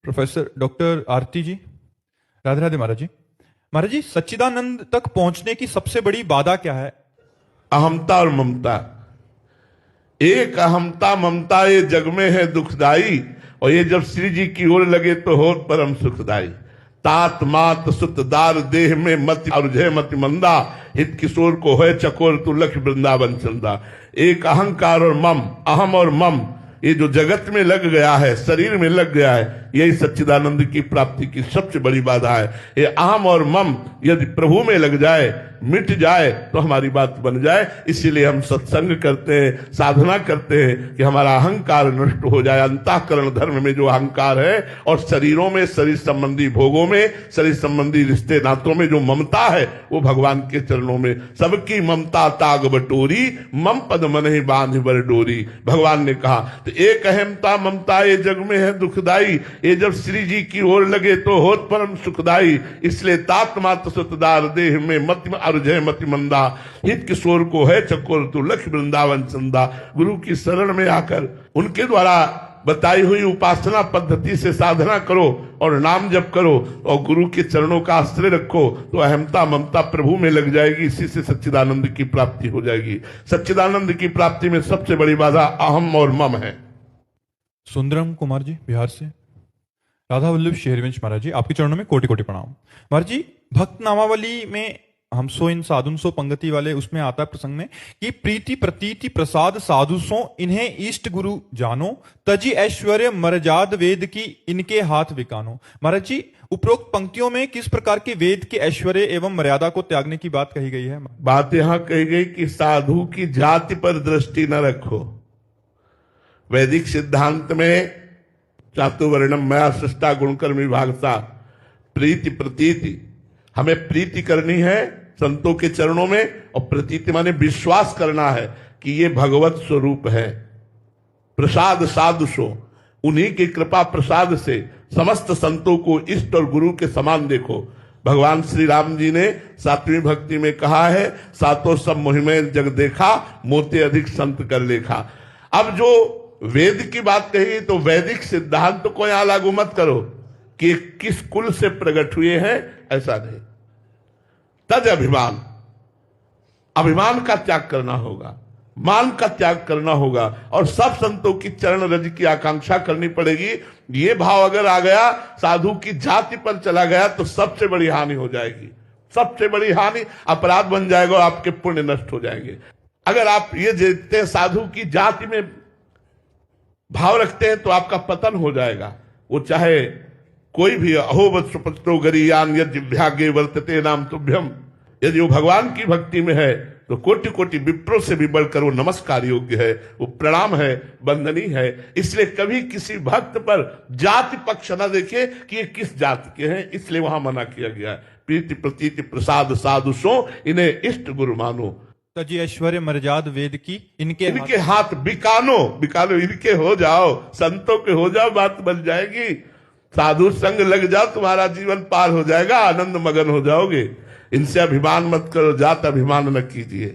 Professor doctor आरती जी, राधे राधे महाराज जी। महाराज जी, सच्चिदानंद तक पहुंचने की सबसे बड़ी बाधा क्या है? अहमता और ममता। एक अहमता ममता ये जग में है दुखदाई, और ये जब श्री जी की ओर लगे तो हो परम सुखदाई। तात मात सुत दार देह में मति और जय मति मंदा, हित किशोर को है चकोर तू लख वृंदावन चंदा। एक अहंकार और मम, अहम और मम, ये जो जगत में लग गया है, शरीर में लग गया है, यही सच्चिदानंद की प्राप्ति की सबसे बड़ी बाधा है। ये अहम और मम यदि प्रभु में लग जाए, मिट जाए, तो हमारी बात बन जाए। इसीलिए हम सत्संग करते हैं, साधना करते हैं कि हमारा अहंकार नष्ट हो जाए। अंतःकरण धर्म में जो अहंकार है और शरीरों में, शरीर संबंधी भोगों में, शरीर संबंधी रिश्ते नातों में जो ममता है, वो भगवान के चरणों में। सबकी ममता ताग बटोरी, मम पद मन ही बांध बर डोरी, भगवान ने कहा। तो एक अहमता ममता ये जग में है दुखदाई, ये जब श्री जी की ओर लगे तो होत परम सुखदाई। इसलिए तात मात सुतदार देह में मति और जय मति मंदा, हित किशोर को है चकोर तू लख वृंदावन चंदा। गुरु की शरण में आकर उनके द्वारा बताई हुई उपासना पद्धति से साधना करो और नाम जप करो और गुरु के चरणों का आश्रय रखो, तो अहमता ममता प्रभु में लग जाएगी। इसी से सच्चिदानंद की प्राप्ति हो जाएगी। सच्चिदानंद की प्राप्ति में सबसे बड़ी बाधा अहम और मम है। सुंदरम कुमार जी, बिहार से। राधा वल्लभ शेरवंश महाराज जी, आपके चरणों में कोटि कोटि प्रणाम। महाराज जी, भक्त नामावली में हम सो इन साधुन सो पंगति वाले उसमें आता है प्रसंग में कि प्रीति प्रतीति प्रसाद साधु सो इन्हें इष्ट गुरु जानो, तजी ऐश्वर्य मरजाद वेद की इनके हाथ विकानो। महाराज जी, उपरोक्त पंक्तियों में किस प्रकार के वेद के ऐश्वर्य एवं मर्यादा को त्यागने की बात कही गई है? बात यहां कही गई कि साधु की जाति पर दृष्टि न रखो। वैदिक सिद्धांत में चातुर्वर्णम मया सृष्टा गुणकर्म विभागता, प्रीति प्रतीति, हमें प्रीति करनी है संतों के चरणों में, और प्रतीति माने विश्वास करना है कि ये भगवत स्वरूप है। प्रसाद साधु सो, उन्हीं की कृपा प्रसाद से समस्त संतों को इष्ट और गुरु के समान देखो। भगवान श्री राम जी ने सातवीं भक्ति में कहा है, सातों सब मोहिमे जग देखा, मोते अधिक संत कर लेखा। अब जो वेद की बात कही तो वैदिक सिद्धांत को यहां लागू मत करो कि किस कुल से प्रकट हुए हैं, ऐसा नहीं। तज अभिमान, अभिमान का त्याग करना होगा, मान का त्याग करना होगा, और सब संतों की चरण रज की आकांक्षा करनी पड़ेगी। ये भाव अगर आ गया, साधु की जाति पर चला गया, तो सबसे बड़ी हानि हो जाएगी। सबसे बड़ी हानि, अपराध बन जाएगा और आपके पुण्य नष्ट हो जाएंगे। अगर आप ये देखते हैं साधु की जाति में भाव रखते हैं, तो आपका पतन हो जाएगा। वो चाहे कोई भी, अहोवत सुपत्रो गरीयान यदि भाग्य वर्तते नाम तुभ्यम, यदि वो भगवान की भक्ति में है तो कोटि कोटि विप्रों से भी बढ़कर वो नमस्कार योग्य है, वो प्रणाम है, वंदनीय है। इसलिए कभी किसी भक्त पर जाति पक्ष न देखे कि ये किस जाति के हैं, इसलिए वहां मना किया गया है। प्रीति प्रतीति प्रसाद साधु सो इन्हें इष्ट गुरु मानो, तजी ऐश्वर्य मर्याद वेद की इनके हाथ बिकानो, बिकानो, इनके हो जाओ, संतों के हो जाओ, बात बन जाएगी। साधु संग लग जाओ, तुम्हारा जीवन पार हो जाएगा, आनंद मगन हो जाओगे। इनसे अभिमान मत करो, जात अभिमान न कीजिए।